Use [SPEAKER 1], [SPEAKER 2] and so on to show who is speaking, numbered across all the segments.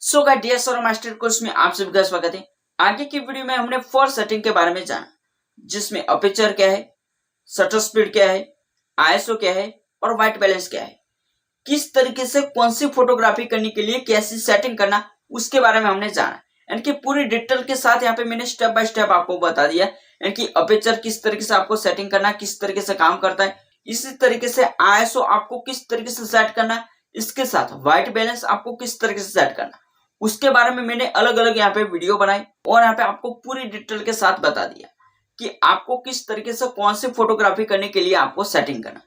[SPEAKER 1] सो guys dear sir master course में आप सभी का स्वागत है। आगे की वीडियो में हमने फोर सेटिंग के बारे में जाना, जिसमें अपर्चर क्या है, शटर स्पीड क्या है, आईएसओ क्या है और व्हाइट बैलेंस क्या है। किस तरीके से कौन सी फोटोग्राफी करने के लिए कैसी सेटिंग करना, उसके बारे में हमने जाना। यानी कि पूरी डिटेल के साथ यहाँ पे मैंने स्टेप बाय स्टेप आपको बता दिया। यानी कि अपर्चर किस तरीके से आपको सेटिंग करना, किस तरीके से काम करता है, इसी तरीके से आईएसओ आपको किस तरीके से सेट करना, इसके साथ व्हाइट बैलेंस आपको किस तरीके से सेट करना, उसके बारे में मैंने अलग अलग यहाँ पे वीडियो बनाई और यहाँ पे आपको पूरी डिटेल के साथ बता दिया कि आपको किस तरीके से कौन सी फोटोग्राफी करने के लिए आपको सेटिंग करना।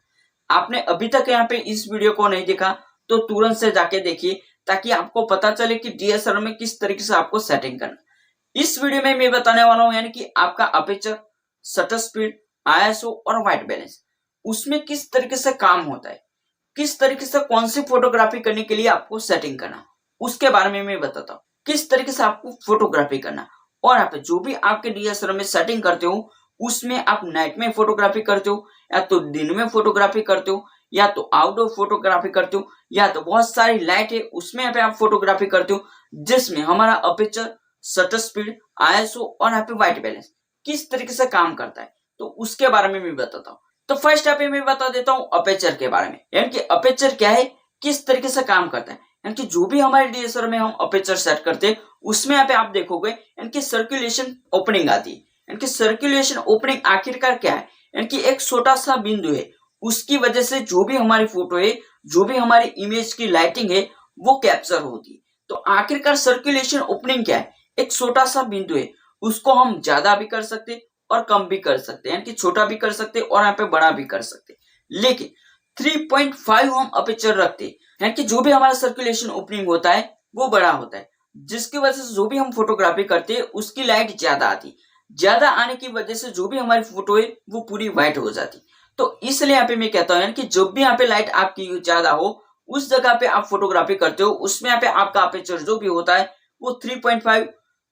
[SPEAKER 1] आपने अभी तक यहाँ पे इस वीडियो को नहीं देखा तो तुरंत से जाके देखिए, ताकि आपको पता चले कि डीएसएलआर में किस तरीके से आपको सेटिंग करना। इस वीडियो में मैं बताने वाला हूं यानी कि आपका अपर्चर, शटर स्पीड, आईएसओ और व्हाइट बैलेंस उसमें किस तरीके से काम होता है, किस तरीके से कौन सी फोटोग्राफी करने के लिए आपको सेटिंग करना, उसके बारे में मैं बताता हूँ। किस तरीके से आपको फोटोग्राफी करना, और यहाँ पे जो भी आपके डीएसएलआर में सेटिंग करते हो उसमें आप नाइट में फोटोग्राफी करते हो या तो दिन में फोटोग्राफी करते हो या तो आउटडोर फोटोग्राफी करते हो या तो बहुत सारी लाइट है उसमें यहाँ पे आप फोटोग्राफी करते हो, जिसमें हमारा अपर्चर, शटर स्पीड, आईएसओ और यहाँ पे व्हाइट बैलेंस किस तरीके से काम करता है, तो उसके बारे में मैं बताता हूँ। तो फर्स्ट यहाँ पे मैं बता देता हूँ अपर्चर के बारे में। यानी कि अपर्चर क्या है, किस तरीके से काम करता है। यानी कि जो भी हमारे डीएसएलआर में हम अपर्चर सेट करते हैं उसमें यहाँ पे आप देखोगे यानी कि सर्कुलेशन ओपनिंग आती है। यानी कि सर्कुलेशन ओपनिंग आखिरकार क्या है, यानी कि एक छोटा सा बिंदु है, उसकी वजह से जो भी हमारी फोटो है, जो भी हमारी इमेज की लाइटिंग है वो कैप्चर होती है। तो आखिरकार सर्कुलेशन ओपनिंग क्या है, एक छोटा सा बिंदु है, उसको हम ज्यादा भी कर सकते और कम भी कर सकते, यानी कि छोटा भी कर सकते और यहाँ पे बड़ा भी कर सकते। लेकिन 3.5 हम अपर्चर रखते हैं, यानी कि जो भी हमारा सर्कुलेशन ओपनिंग होता है वो बड़ा होता है, जिसकी वजह से जो भी हम फोटोग्राफी करते हैं उसकी लाइट ज्यादा आती। ज्यादा आने की वजह से जो भी हमारी फोटो है वो पूरी व्हाइट हो जाती। तो इसलिए यहाँ पे मैं कहता हूँ यानी कि जब भी यहाँ पे लाइट आपकी ज्यादा हो उस जगह पे आप फोटोग्राफी करते हो, उसमें यहाँ पे आपका अपर्चर जो भी होता है वो 3.5,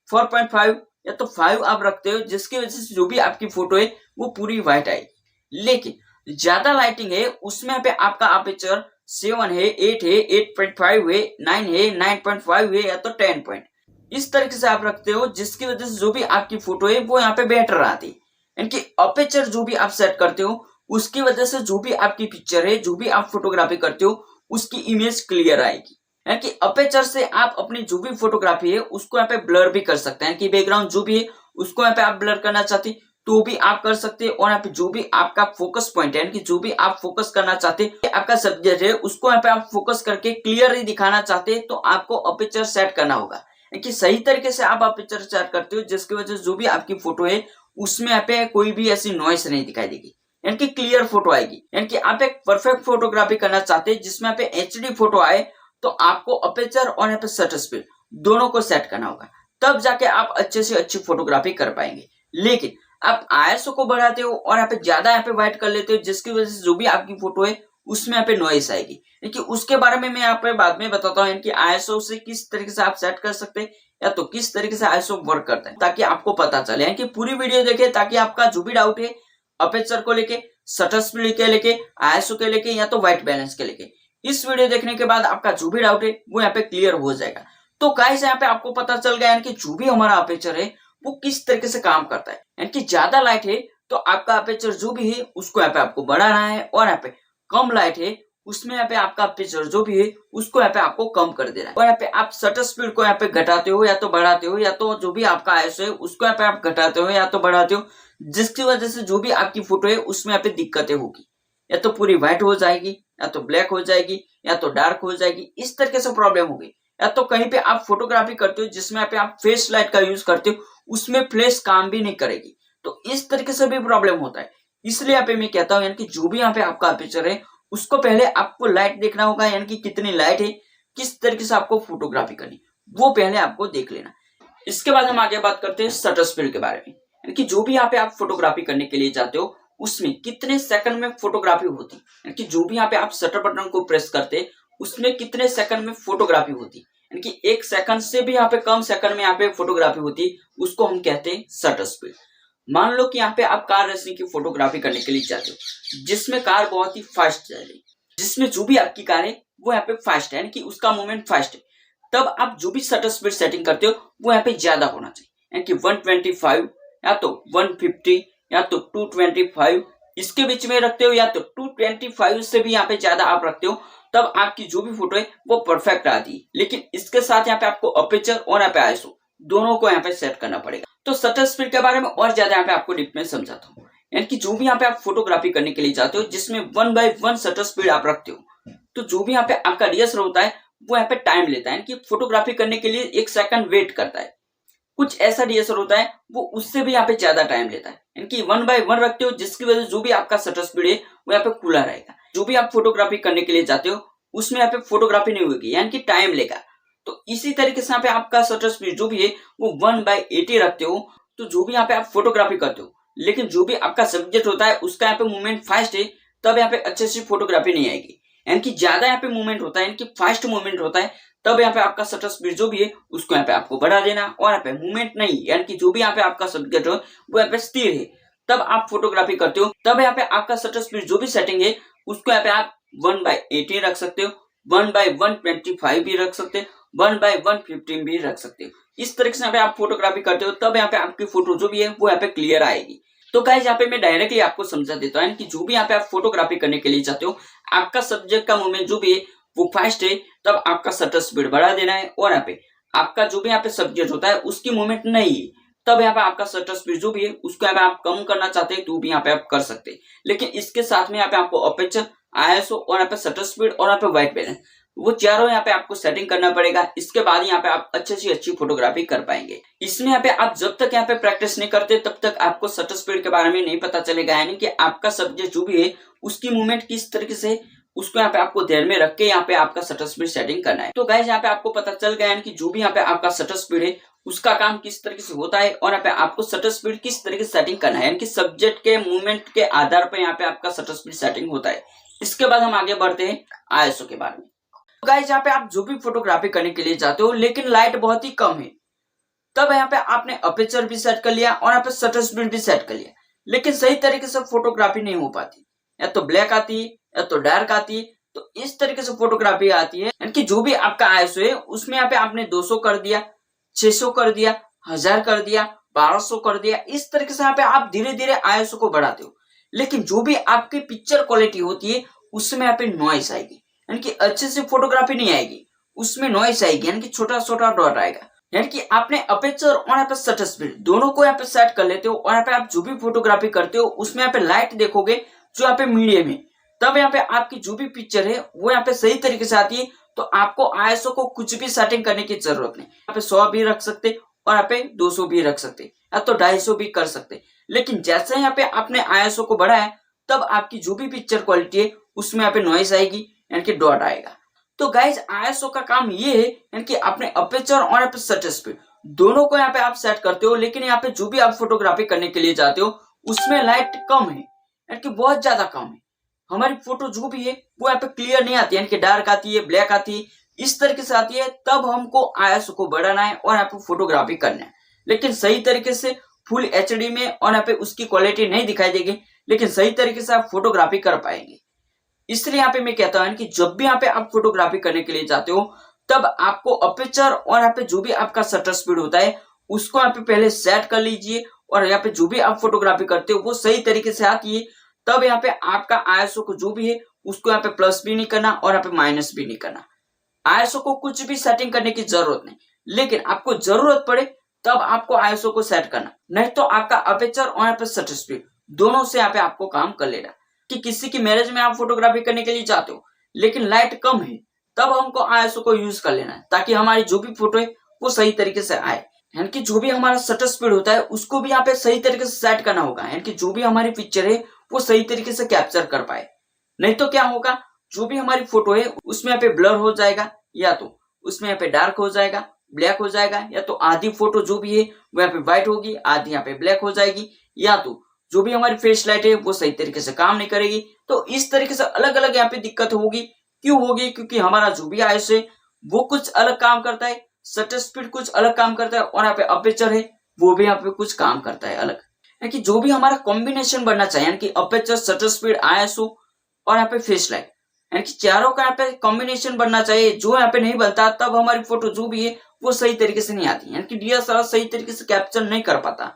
[SPEAKER 1] 4.5 या तो 5 आप रखते हो, जिसकी वजह से जो भी आपकी फोटो है वो पूरी व्हाइट आएगी। लेकिन ज्यादा लाइटिंग है उसमें यहाँ पे आपका अपर्चर 7 है, 8 है, 8.5 है, 9 है, 9.5 है या तो 10 पॉइंट, इस तरीके से आप रखते हो, जिसकी वजह से जो भी आपकी फोटो है वो यहाँ पे बेटर आती है। यानी कि अपर्चर जो भी आप सेट करते हो उसकी वजह से जो भी आपकी पिक्चर है, जो भी आप फोटोग्राफी करते हो उसकी इमेज क्लियर आएगी। यानी कि अपर्चर से आप अपनी जो भी फोटोग्राफी है उसको यहाँ पे ब्लर भी कर सकते हैं, कि बैकग्राउंड जो भी है उसको यहाँ पे आप ब्लर करना चाहते तो भी आप कर सकते हैं, और यहाँ पे जो भी आपका फोकस पॉइंट है, यानी कि जो भी आप फोकस करना चाहते हैं, आपका सब्जेक्ट है उसको यहाँ पे आप फोकस करके क्लियरली दिखाना चाहते हैं तो आपको अपर्चर सेट करना होगा। कि सही तरीके से आप अपर्चर सेट करते हो जिसकी वजह से जो भी आपकी फोटो है उसमें यहाँ पे कोई भी ऐसी नॉइस नहीं दिखाई देगी, यानी कि क्लियर फोटो आएगी। यानी कि आप एक परफेक्ट फोटोग्राफी करना चाहते हैं जिसमें यहाँ पे एचडी फोटो आए तो आपको अपर्चर और यहाँ पे शटर स्पीड दोनों को सेट करना होगा, तब जाके आप अच्छे से अच्छी फोटोग्राफी कर पाएंगे। लेकिन आप आईएसओ को बढ़ाते हो और यहाँ पे ज्यादा यहाँ पे व्हाइट कर लेते हो, जिसकी वजह से जो भी आपकी फोटो है उसमें यहाँ पे नॉइस आएगी। देखिए उसके बारे में मैं यहाँ पे बाद में बताता हूँ, यानी कि आईएसओ से किस तरीके से आप सेट कर सकते हैं या तो किस तरीके से आईएसओ वर्क करता है, ताकि आपको पता चले। यानी कि पूरी वीडियो देखे ताकि आपका जो भी डाउट है अपर्चर को लेके, शटर स्पीड के लेके, आईएसओ के लेके या तो व्हाइट बैलेंस के लेके, इस वीडियो देखने के बाद आपका जो भी डाउट है वो यहाँ पे क्लियर हो जाएगा। तो गाइस यहाँ पे आपको पता चल गया यानी कि जो भी हमारा अपर्चर है वो किस तरीके से काम करता है। यानी कि ज्यादा लाइट है तो आपका अपर्चर जो भी है उसको यहाँ पे आपको बढ़ाना है, और यहाँ पे कम लाइट है उसमें यहाँ पे आपका अपर्चर जो भी है उसको यहाँ पे आपको कम कर देना है, और यहाँ पे आप शटर स्पीड को यहाँ पे घटाते हो या तो बढ़ाते हो, या तो जो भी आपका आईएसओ है उसको यहाँ पे आप घटाते हो या तो बढ़ाते हो, जिसकी वजह से जो भी आपकी फोटो है उसमें यहाँ पे दिक्कतें होगी, या तो पूरी व्हाइट हो जाएगी या तो ब्लैक हो जाएगी या तो डार्क हो जाएगी, इस तरीके से प्रॉब्लम होगी। या तो कहीं पे आप फोटोग्राफी करते हो जिसमें यहाँ पे आप फेस लाइट का यूज करते हो उसमें फ्लैश काम भी नहीं करेगी, तो इस तरीके से भी प्रॉब्लम होता है। इसलिए यहाँ पे मैं कहता हूँ यानी कि जो भी यहाँ पे आपका अपर्चर है उसको पहले आपको लाइट देखना होगा, यानी कि कितनी लाइट है, किस तरीके से आपको फोटोग्राफी करनी वो पहले आपको देख लेना। इसके बाद हम आगे बात करते हैं शटर स्पीड के बारे में। यानी कि जो भी यहाँ पे आप फोटोग्राफी करने के लिए जाते हो उसमें कितने सेकंड में फोटोग्राफी होती, यानी कि जो भी यहाँ पे आप शटर बटन को प्रेस करते उसमें कितने सेकंड में फोटोग्राफी होती, यानी कि 1 सेकंड से भी यहाँ पे कम सेकंड में यहाँ पे फोटोग्राफी होती, उसको हम कहते हैं शटर स्पीड। मान लो कि यहाँ पे आप कार रेसिंग की फोटोग्राफी करने के लिए जाते हो जिसमें कार बहुत ही फास्ट चल रही, जिसमें जो भी आपकी कार है वो यहाँ पे फास्ट है, यानी कि उसका मूवमेंट फास्ट है, तब आप जो भी शटर स्पीड सेटिंग करते हो वो यहाँ पे ज्यादा होना चाहिए, यानी कि 125 या तो 150 या तो 225 इसके बीच में रखते हो, या तो 225 से भी यहाँ पे ज्यादा आप रखते हो, तब आपकी जो भी फोटो है वो परफेक्ट आती है। लेकिन इसके साथ यहाँ पे आपको अपर्चर और यहाँ पे आईएसओ दोनों को यहाँ पे सेट करना पड़ेगा। तो शटर स्पीड के बारे में और ज्यादा यहाँ पे आपको डीप में समझाता हूँ। यानी कि जो भी यहाँ पे आप फोटोग्राफी करने के लिए जाते हो जिसमें 1/1 शटर स्पीड आप रखते हो, तो जो भी यहाँ पे आपका डीएसएलआर होता है वो यहाँ पे टाइम लेता है, यानी कि फोटोग्राफी करने के लिए 1 सेकंड वेट करता है। कुछ ऐसा डीएसएलआर होता है वो उससे भी यहाँ पे ज्यादा टाइम लेता है, यानी कि 1/1 रखते हो, जिसकी वजह से जो भी आपका शटर स्पीड है वो यहाँ पे खुला रहेगा। जो भी आप फोटोग्राफी करने के लिए जाते हो उसमें यहाँ पे फोटोग्राफी नहीं होगी, यानी कि टाइम लेगा। तो इसी तरीके से यहाँ पे आपका शटर स्पीड जो भी है वो 1/80 रखते हो, तो जो भी यहाँ पे आप फोटोग्राफी करते हो, लेकिन जो भी आपका सब्जेक्ट होता है उसका यहाँ पे मूवमेंट फास्ट है, तब यहाँ पे अच्छे से फोटोग्राफी नहीं आएगी। यानी कि ज्यादा यहाँ पे मूवमेंट होता है, यानी कि फास्ट मूवमेंट होता है, तब यहाँ पे आपका शटर स्पीड जो भी है उसको यहाँ पे आपको बढ़ा देना। और यहाँ पे मूवमेंट नहीं, यानी कि जो भी यहाँ पे आपका सब्जेक्ट हो वो यहाँ पे स्थिर है, तब आप फोटोग्राफी करते हो, तब यहाँ पे आपका शटर स्पीड जो भी सेटिंग है उसको यहाँ पे आप 1/80 रख सकते हो, 1/125 भी रख सकते हो, 1/115 भी रख सकते हो। इस तरीके से यहाँ पे आप फोटोग्राफी करते हो, तब यहाँ पे आपकी फोटो जो भी है वो यहाँ पे क्लियर आएगी। तो गाइस यहाँ पे मैं डायरेक्टली आपको समझा देता हूँ कि जो भी यहाँ पे आप फोटोग्राफी करने के लिए जाते हो, आपका सब्जेक्ट का मूवमेंट जो भी है वो फास्ट है, तब आपका शटर स्पीड बढ़ा देना है। और यहाँ पे आपका जो भी यहाँ पे सब्जेक्ट होता है उसकी मूवमेंट नहीं है, तब यहाँ पे आपका शटर स्पीड जो भी है उसको यहाँ पे आप कम करना चाहते हैं तो भी यहाँ पे आप कर सकते हैं। लेकिन इसके साथ में यहाँ पे आपको अपर्चर, आईएसओ और यहाँ पे शटर स्पीड और यहाँ पे व्हाइट बैलेंस, वो चारों यहाँ पे आपको सेटिंग करना पड़ेगा। इसके बाद यहाँ पे आप अच्छे से अच्छी फोटोग्राफी कर पाएंगे। इसमें यहाँ पे आप जब तक यहाँ पे प्रैक्टिस नहीं करते तब तक आपको शटर स्पीड के बारे में नहीं पता चलेगा, यानी कि आपका सब्जेक्ट जो भी है उसकी मूवमेंट किस तरीके से, उसको यहाँ पे आपको ध्यान में रख के यहाँ पे आपका शटर स्पीड सेटिंग करना है। तो गाइस यहाँ पे आपको पता चल गया है कि जो भी यहाँ पे आपका शटर स्पीड है उसका काम किस तरीके से होता है, और यहाँ पे आपको शटर स्पीड किस तरीके से सेटिंग करना है, यानी कि सब्जेक्ट के मूवमेंट के आधार पर यहाँ पे आपका शटर स्पीड सेटिंग होता है। इसके बाद हम आगे बढ़ते हैं आईएसओ के बारे में। तो गाइस यहाँ पे आप जो भी फोटोग्राफी करने के लिए जाते हो लेकिन लाइट बहुत ही कम है, तब यहाँ पे आपने अपर्चर भी सेट कर लिया और यहाँ पे शटर स्पीड भी सेट कर लिया, लेकिन सही तरीके से फोटोग्राफी नहीं हो पाती, या तो ब्लैक आती है या तो डार्क आती है। तो इस तरीके से फोटोग्राफी आती है, यानी कि जो भी आपका आईएसओ है उसमें यहाँ पे आपने 200 कर दिया, 600 कर दिया, 1000 कर दिया, 1200 कर दिया, इस तरीके से यहाँ पे आप धीरे धीरे आईएसओ को बढ़ाते हो। लेकिन जो भी आपकी पिक्चर क्वालिटी होती है उसमें यहाँ पे नॉइस आएगी, यानी कि अच्छे से फोटोग्राफी नहीं आएगी, उसमें नॉइस आएगी, यानी कि छोटा छोटा डॉट आएगा। यानी कि आपने अपर्चर और यहाँ पे शटर स्पीड दोनों को यहाँ पे सेट कर लेते हो, और यहाँ पे आप जो भी फोटोग्राफी करते हो उसमें यहाँ पे लाइट देखोगे जो यहाँ पे मीडियम है, तब यहाँ पे आपकी जो भी पिक्चर है वो यहाँ पे सही तरीके से आती है। तो आपको आईएसओ को कुछ भी सेटिंग करने की जरूरत नहीं, यहाँ पे 100 भी रख सकते और यहाँ पे 200 भी रख सकते, या तो 250 भी कर सकते। लेकिन जैसे यहाँ पे आपने आईएसओ को बढ़ाया तब आपकी जो भी पिक्चर क्वालिटी है उसमें यहाँ पे नॉइस आएगी, यानी कि डॉट आएगा। तो गाइज आईएसओ का काम ये है, यानी कि आपने अपर्चर और यहाँ पे शटर स्पीड दोनों को यहाँ पे आप सेट करते हो, लेकिन यहाँ पे जो भी आप फोटोग्राफी करने के लिए जाते हो उसमें लाइट कम है, यानी कि बहुत ज्यादा कम है। हमारी फोटो जो भी है वो यहाँ पे क्लियर नहीं आती, यानी कि डार्क आती है, ब्लैक आती है, इस तरीके से आती है। तब हमको आईएसओ को बढ़ाना है और यहाँ पे फोटोग्राफी करना है, लेकिन सही तरीके से फुल एचडी में, और यहाँ पे उसकी क्वालिटी नहीं दिखाई देगी, लेकिन सही तरीके से आप फोटोग्राफी कर पाएंगे। इसलिए यहाँ पे मैं कहता हूँ कि जब भी यहाँ पे आप फोटोग्राफी करने के लिए जाते हो तब आपको अपर्चर और यहाँ पे जो भी आपका शटर स्पीड होता है उसको यहाँ पे पहले सेट कर लीजिए, और यहाँ पे जो भी आप फोटोग्राफी करते हो वो सही तरीके से आती है। तब यहाँ पे आपका आईएसओ को जो भी है उसको यहाँ पे प्लस भी नहीं करना और यहाँ पे माइनस भी नहीं करना। आईएसओ को कुछ भी सेटिंग करने की जरूरत नहीं, लेकिन आपको जरूरत पड़े तब आपको आईएसओ को सेट करना, नहीं तो आपका अपर्चर और यहाँ पे शटर स्पीड दोनों से यहाँ पे आपको काम कर लेना। कि किसी की मैरिज में आप फोटोग्राफी करने के लिए जाते हो लेकिन लाइट कम है, तब हमको आईएसओ को यूज कर लेना है, ताकि हमारी जो भी फोटो है वो सही तरीके से आए। यानी कि जो भी हमारा शटर स्पीड होता है उसको भी यहाँ पे सही तरीके से सेट करना होगा, यानी कि जो भी हमारी पिक्चर है वो सही तरीके से कैप्चर कर पाए। नहीं तो क्या होगा, जो भी हमारी फोटो है उसमें यहाँ पे ब्लर हो जाएगा, या तो उसमें यहाँ पे डार्क हो जाएगा, ब्लैक हो जाएगा, या तो आधी फोटो जो भी है वो यहाँ पे व्हाइट होगी, आधी यहाँ पे ब्लैक हो जाएगी, या तो जो भी हमारी फ्लैश लाइट है वो सही तरीके से काम नहीं करेगी। तो इस तरीके से अलग अलग यहाँ पे दिक्कत होगी। क्यों होगी? क्योंकि हमारा जो भी आईएसओ है वो कुछ अलग काम करता है, शटर स्पीड कुछ अलग काम करता है, और यहाँ पे अपर्चर है वो भी यहाँ पे कुछ काम करता है अलग। यानी कि जो भी हमारा कॉम्बिनेशन बनना चाहिए, यानी कि अपर्चर, शटर स्पीड, आईएसओ और यहाँ पे फ्लैश लाइट, यानी कि चारों का यहाँ पे कॉम्बिनेशन बनना चाहिए। जो यहाँ पे नहीं बनता तब हमारी फोटो जो भी है वो सही तरीके से नहीं आती, यानी कि डीएसएलआर सही तरीके से कैप्चर नहीं कर पाता।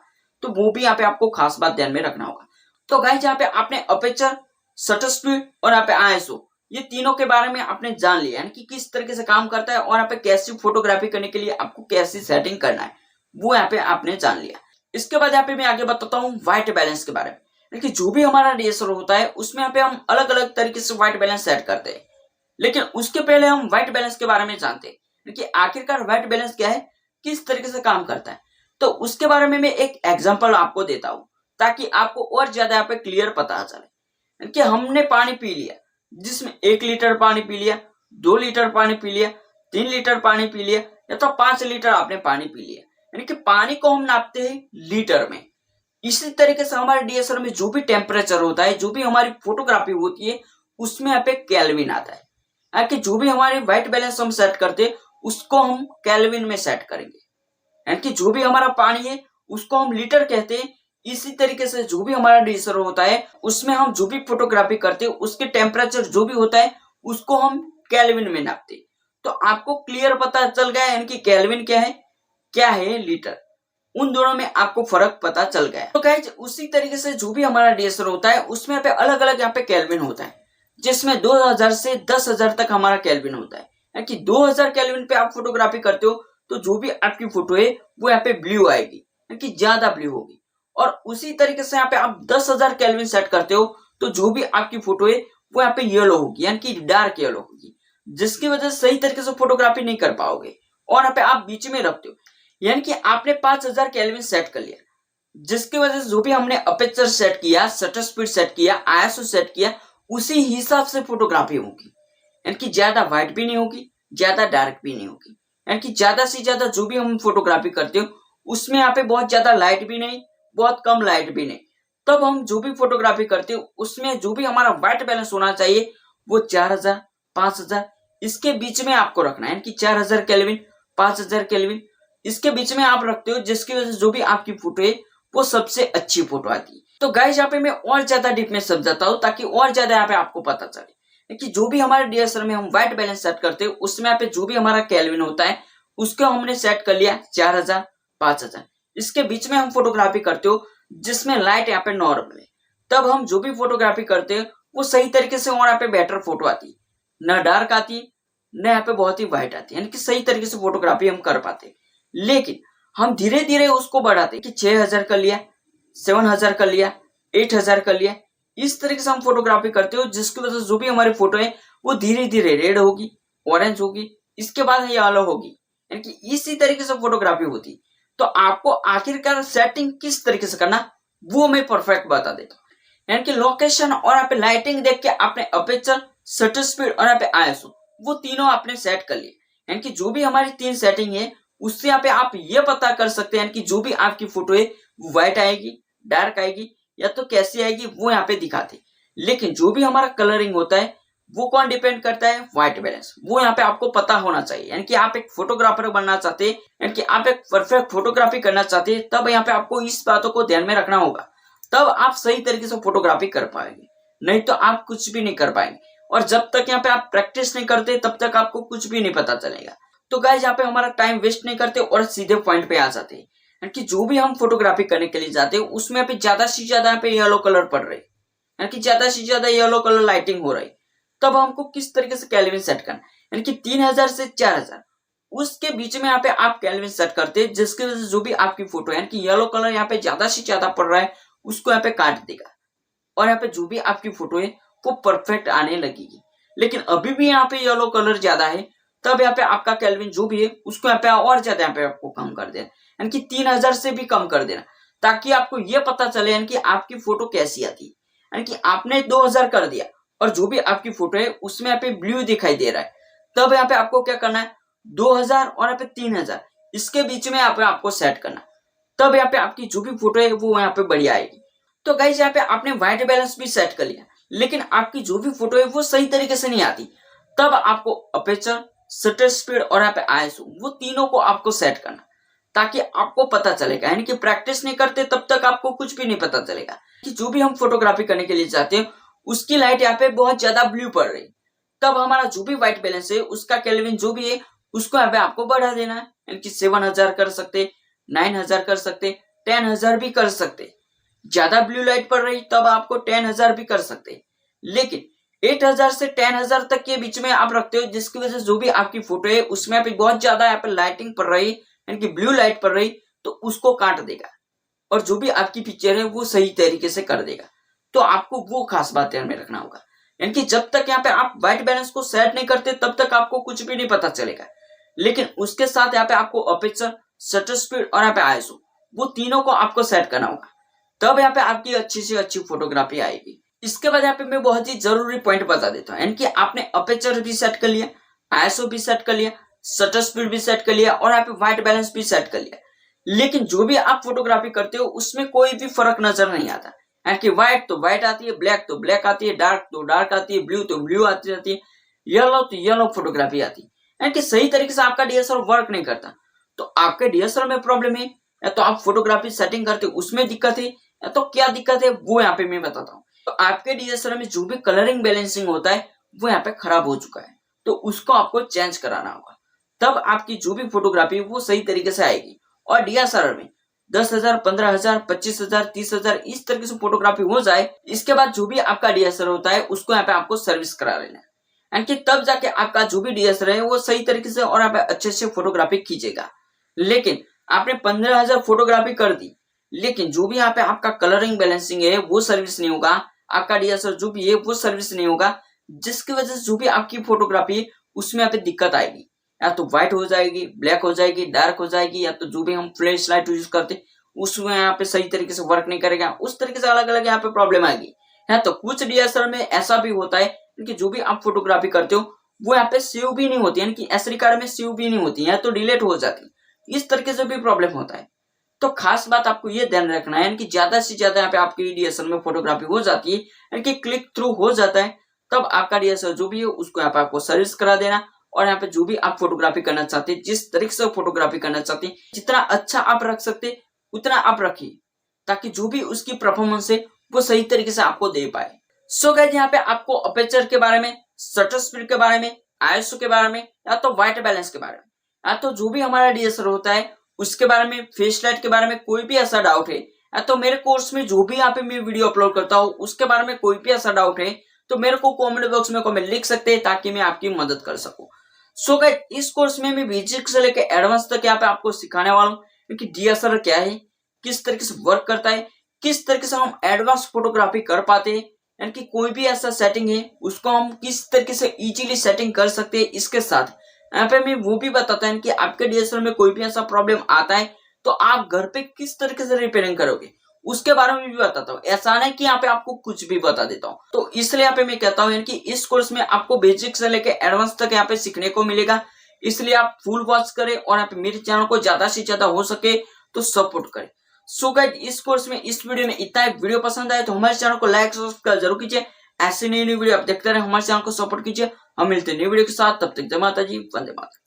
[SPEAKER 1] तो वो भी यहाँ पे आपको खास बात ध्यान में रखना होगा। तो गाइस यहाँ पे आपने अपेचर, शटर स्पीड और यहाँ पे आईएसओ ये तीनों के बारे में आपने जान लिया, यानी कि किस तरीके से काम करता है और यहाँ पे कैसी फोटोग्राफी करने के लिए आपको कैसी सेटिंग करना है वो यहाँ पे आपने जान लिया। इसके बाद यहाँ पे मैं आगे बताता हूँ व्हाइट बैलेंस के बारे में। यानी कि जो भी हमारा डीएसएलआर होता है उसमें यहाँ पे हम अलग अलग तरीके से व्हाइट बैलेंस सेट करते हैं, लेकिन उसके पहले हम व्हाइट बैलेंस के बारे में जानते हैं कि आखिरकार व्हाइट बैलेंस क्या है, किस तरीके से काम करता है। तो उसके बारे में मैं एक एग्जांपल आपको देता हूं ताकि आपको और ज्यादा यहाँ पे क्लियर पता चले कि हमने पानी पी लिया, जिसमें 1 लीटर पानी पी लिया, 2 लीटर पानी पी लिया, 3 लीटर पानी पी लिया या तो 5 लीटर आपने पानी पी लिया, यानी कि पानी को हम नापते हैं लीटर में। इसी तरीके से हमारे डीएसएलआर में जो भी टेम्परेचर होता है, जो भी हमारी फोटोग्राफी होती है उसमें यहाँ पे केल्विन आता है। कि जो भी हमारे व्हाइट बैलेंस हम सेट करते हैं उसको हम केल्विन में सेट करेंगे, यानी कि जो भी हमारा पानी है उसको हम लीटर कहते हैं। इसी तरीके से जो भी हमारा डीएसएलआर होता है उसमें हम जो भी फोटोग्राफी करते हैं उसके टेम्परेचर जो भी होता है उसको हम केल्विन में नापते हैं। तो आपको क्लियर पता चल गया, यानी कि केल्विन क्या है लीटर, उन दोनों में आपको फर्क पता चल गया। तो गाइस उसी तरीके से जो भी हमारा डीएसएलआर होता है उसमें यहाँ पे अलग अलग यहाँ पे केल्विन होता है, जिसमें 2000 से 10,000 तक हमारा केल्विन होता है। यानी कि 2000 केल्विन पे आप फोटोग्राफी करते हो तो जो भी आपकी फोटो है वो यहाँ पे ब्लू आएगी, यानी कि ज्यादा ब्लू होगी। और उसी तरीके से यहाँ पे आप 10,000 केल्विन सेट करते हो तो जो भी आपकी फोटो है वो यहाँ पे येलो होगी, यानी कि डार्क येलो होगी, जिसकी वजह से सही तरीके से फोटोग्राफी नहीं कर पाओगे। और यहाँ पे आप बीच में रखते हो, यानी कि आपने 5000 केल्विन सेट कर लिया, जिसकी वजह से जो भी हमने अपेचर सेट किया, शटर स्पीड सेट किया, आईएसओ सेट किया, उसी हिसाब से फोटोग्राफी होगी। यानी कि ज्यादा व्हाइट भी नहीं होगी, ज्यादा डार्क भी नहीं होगी, यानी कि ज्यादा से ज्यादा जो भी हम फोटोग्राफी करते हो उसमें यहाँ पे बहुत ज्यादा लाइट भी नहीं, बहुत कम लाइट भी नहीं। तब हम जो भी फोटोग्राफी करते हो उसमें जो भी हमारा व्हाइट बैलेंस होना चाहिए वो 4000, 5000 इसके बीच में आपको रखना है, यानी कि 4000 केल्विन, 5000 केल्विन इसके बीच में आप रखते हो, जिसकी वजह से जो भी आपकी फोटो है वो सबसे अच्छी फोटो आती है। तो गाइस यहाँ पे मैं और ज्यादा डीप में समझाता हूँ ताकि और ज्यादा यहाँ पे आपको पता चले कि जो भी हमारे डीएसएलआर में हम व्हाइट बैलेंस सेट करते हैं उसमें यहाँ पे जो भी हमारा केल्विन होता है उसको हमने सेट कर लिया 4000, 5000 इसके बीच में हम फोटोग्राफी करते हो जिसमें लाइट यहाँ पे नॉर्मल है। तब हम जो भी फोटोग्राफी करते हैं वो सही तरीके से और यहाँ पे बेटर फोटो आती है, न डार्क आती है न यहाँ पे बहुत ही व्हाइट आती है, यानी कि सही तरीके से फोटोग्राफी हम कर पाते। लेकिन हम धीरे धीरे उसको बढ़ाते कि 6000 कर लिया, 7000 कर लिया, 8000 कर लिया, इस तरीके से हम फोटोग्राफी करते हो, जिसकी वजह से जो भी हमारी फोटो है वो धीरे धीरे रेड होगी, ऑरेंज होगी, इसके बाद येलो होगी, यानी कि इसी तरीके से फोटोग्राफी होती। तो आपको आखिरकार सेटिंग किस तरीके से करना वो मैं परफेक्ट बता देता हूँ, यानी कि लोकेशन और यहाँ पे लाइटिंग देख के आपने अपेचर, शटर स्पीड और यहाँ पे आईएसओ वो तीनों आपने सेट कर लिए। यानी कि जो भी हमारी 3 सेटिंग है उससे यहाँ पे आप ये पता कर सकते हैं कि जो भी आपकी फोटो है वो व्हाइट आएगी, डार्क आएगी या तो कैसी आएगी वो यहाँ पे दिखाते। लेकिन जो भी हमारा कलरिंग होता है वो कौन डिपेंड करता है, व्हाइट बैलेंस, वो यहाँ पे आपको पता होना चाहिए। यानी कि आप एक फोटोग्राफर बनना चाहते हैं, यानी कि आप एक परफेक्ट फोटोग्राफी करना चाहते हैं, तब यहाँ पे आपको इस बातों को ध्यान में रखना होगा, तब आप सही तरीके से फोटोग्राफी कर पाएंगे, नहीं तो आप कुछ भी नहीं कर पाएंगे। और जब तक यहाँ पे आप प्रैक्टिस नहीं करते तब तक आपको कुछ भी नहीं पता चलेगा। तो गाइस यहाँ पे हमारा टाइम वेस्ट नहीं करते और सीधे पॉइंट पे आ जाते हैं, यानी कि जो भी हम फोटोग्राफी करने के लिए जाते हैं उसमें यहाँ पे ज्यादा से ज्यादा यहाँ पे येलो कलर पड़ रही है, यानी कि ज्यादा से ज्यादा येलो कलर लाइटिंग हो रही, तब हमको किस तरीके से केल्विन सेट करना, यानी कि 3000 से 4000 उसके बीच में यहाँ पे आप केल्विन सेट करते हैं, जिसकी वजह से जो भी आपकी फोटो है, यानी कि येलो कलर यहाँ पे ज्यादा से ज्यादा पड़ रहा है उसको यहाँ पे काट देगा और यहाँ पे जो भी आपकी फोटो है वो परफेक्ट आने लगेगी। लेकिन अभी भी यहाँ पे येलो कलर ज्यादा है, तब यहाँ पे आपका केल्विन जो भी है उसको यहाँ पे और ज्यादा यहाँ पे आपको कम कर देना, यानी कि 3000 से भी कम कर देना, ताकि आपको ये पता चले यानी कि आपकी फोटो कैसी आती है। यानी कि आपने 2000 कर दिया और जो भी आपकी फोटो है उसमें यहाँ पे ब्लू दिखाई दे रहा है, तब यहाँ पे आपको क्या करना है, 2000 और यहाँ पे 3000 इसके बीच में यहाँ पे आपको सेट करना, तब यहाँ पे आपकी जो भी फोटो है वो यहाँ पे बढ़िया आएगी। तो गाइस यहाँ पे आपने व्हाइट बैलेंस भी सेट कर लिया, लेकिन आपकी जो भी फोटो है वो सही तरीके से नहीं आती, तब आपको अपेचर, शटर स्पीड और यहाँ पे आईएसओ वो तीनों को आपको सेट करना, ताकि आपको पता चलेगा। यानी कि प्रैक्टिस नहीं करते तब तक आपको कुछ भी नहीं पता चलेगा कि जो भी हम फोटोग्राफी करने के लिए जाते हैं उसकी लाइट यहाँ पे बहुत ज्यादा ब्लू पड़ रही, तब हमारा जो भी व्हाइट बैलेंस है उसका केल्विन जो भी है उसको यहाँ पे आपको बढ़ा देना है, यानी कि 7000 कर सकते, 9000 कर सकते, 10000 भी कर सकते। ज्यादा ब्लू लाइट पड़ रही तब आपको 10000 भी कर सकते, लेकिन 8000 से 10000 तक के बीच में आप रखते हो, जिसकी वजह से जो भी आपकी फोटो है उसमें पे बहुत ज्यादा यहाँ पे लाइटिंग पड़ रही, यानी कि ब्लू लाइट पड़ रही, तो उसको काट देगा और जो भी आपकी पिक्चर है वो सही तरीके से कर देगा। तो आपको वो खास बात ध्यान में रखना होगा, यानी कि जब तक यहाँ पे आप व्हाइट बैलेंस को सेट नहीं करते तब तक आपको कुछ भी नहीं पता चलेगा, लेकिन उसके साथ यहाँ पे आपको अपर्चर, शटर स्पीड और यहाँ पे आईएसओ, वो तीनों को आपको सेट करना होगा, तब यहाँ पे आपकी अच्छी से अच्छी फोटोग्राफी आएगी। इसके बाद यहाँ पे मैं बहुत ही जरूरी पॉइंट बता देता हूँ, यानी कि आपने अपर्चर भी सेट कर लिया, आईएसओ भी सेट कर लिया, शटर स्पीड भी सेट कर लिया और यहाँ पे व्हाइट बैलेंस भी सेट कर लिया, लेकिन जो भी आप फोटोग्राफी करते हो उसमें कोई भी फर्क नजर नहीं आता, यानी कि व्हाइट तो व्हाइट आती है, ब्लैक तो ब्लैक आती है, डार्क तो डार्क आती है, ब्लू तो ब्लू आती रहती है, येलो तो येलो फोटोग्राफी आती है, यानी कि सही तरीके से आपका डीएसएलआर वर्क नहीं करता। तो आपके डीएसएलआर में प्रॉब्लम है, या तो आप फोटोग्राफी सेटिंग करते हो उसमें दिक्कत है, या तो क्या दिक्कत है वो यहाँ पे मैं बताता हूँ। तो आपके डीएसएलआर में जो भी कलरिंग बैलेंसिंग होता है वो यहाँ पे खराब हो चुका है, तो उसको आपको चेंज कराना होगा, तब आपकी जो भी फोटोग्राफी वो सही तरीके से आएगी। और डीएसएलआर में 10,000, 15,000, 25,000, 30,000 इस तरीके से फोटोग्राफी हो जाए, इसके बाद जो भी आपका डीएसएलआर होता है उसको यहाँ पे आपको सर्विस करा लेना है, यानी कि तब जाके आपका जो भी डीएसएलआर है वो सही तरीके से और यहाँ पे अच्छे से फोटोग्राफी खींचेगा। लेकिन आपने 15,000 फोटोग्राफी कर दी, लेकिन जो भी यहाँ पे आपका कलरिंग बैलेंसिंग है वो सर्विस नहीं होगा, आपका डीएसएलआर जो भी है वो सर्विस नहीं होगा, जिसकी वजह से जो भी आपकी फोटोग्राफी है उसमें यहाँ पे दिक्कत आएगी, या तो व्हाइट हो जाएगी, ब्लैक हो जाएगी, डार्क हो जाएगी, या तो जो भी हम फ्लैश लाइट यूज करते उसमें यहाँ पे सही तरीके से वर्क नहीं करेगा, उस तरीके से अलग अलग यहाँ पे प्रॉब्लम आएगी। है तो कुछ डीएसएलआर में ऐसा भी होता है कि जो भी आप फोटोग्राफी करते हो वो यहाँ पे सेव भी नहीं होती, यानी कि एसडी कार्ड में सेव भी नहीं होती है, तो डिलीट हो जाती, इस तरीके से भी प्रॉब्लम होता है। तो खास बात आपको ये ध्यान रखना है, यानी कि ज्यादा से ज्यादा यहाँ पे आपकी डीएसएलआर में फोटोग्राफी हो जाती है, यानी कि क्लिक थ्रू हो जाता है, तब आपका डीएसएलआर जो भी है उसको यहाँ पे आपको सर्विस करा देना, और यहाँ पे जो भी आप फोटोग्राफी करना चाहते हैं, जिस तरीके से फोटोग्राफी करना चाहते हैं, जितना अच्छा आप रख सकते उतना आप रखिए, ताकि जो भी उसकी परफॉर्मेंस है वो सही तरीके से आपको दे पाए। सो गाइस यहाँ पे आपको अपर्चर के बारे में, शटर स्पीड के बारे में, आईएसओ के बारे में, या तो व्हाइट बैलेंस के बारे में, या तो जो भी हमारा डीएसएलआर होता है उसके बारे में, फ्लैश लाइट के बारे में कोई भी ऐसा डाउट है, या तो मेरे कोर्स में जो भी यहाँ पे मैं वीडियो अपलोड करता हूँ उसके बारे में कोई भी ऐसा डाउट है, तो मेरे को कमेंट बॉक्स में कमेंट लिख सकते हैं ताकि मैं आपकी मदद कर सकूं। सो गाइस इस कोर्स में मैं बेसिक से लेकर एडवांस तक यहाँ पे आपको सिखाने वाला हूँ कि डीएसएलआर क्या है, किस तरीके से वर्क करता है, किस तरीके से हम एडवांस फोटोग्राफी कर पाते हैं, यानी कि कोई भी ऐसा सेटिंग है उसको हम किस तरीके से इजीली सेटिंग कर सकते हैं। इसके साथ यहाँ पे मैं वो भी बताता है कि आपके डीएसएलआर में कोई भी ऐसा प्रॉब्लम आता है तो आप घर पे किस तरीके से रिपेयरिंग करोगे उसके बारे में भी बताता हूँ। ऐसा नहीं कि यहाँ पे आपको कुछ भी बता देता हूँ, तो इसलिए यहाँ पे मैं कहता हूँ कि इस कोर्स में आपको बेसिक से लेकर एडवांस तक यहाँ पे सीखने को मिलेगा, इसलिए आप फुल वॉच करें और यहाँ पे मेरे चैनल को ज्यादा से ज्यादा हो सके तो सपोर्ट करें। सो गाइस इस कोर्स में, इस वीडियो में इतना ही। वीडियो पसंद आए तो हमारे चैनल को लाइक सब्सक्राइब जरूर कीजिए, ऐसे नई वीडियो आप देखते रहे, हमारे चैनल को सपोर्ट कीजिए। हम मिलते हैं नई वीडियो के साथ, तब तक जय माता जी, वंदे मातरम।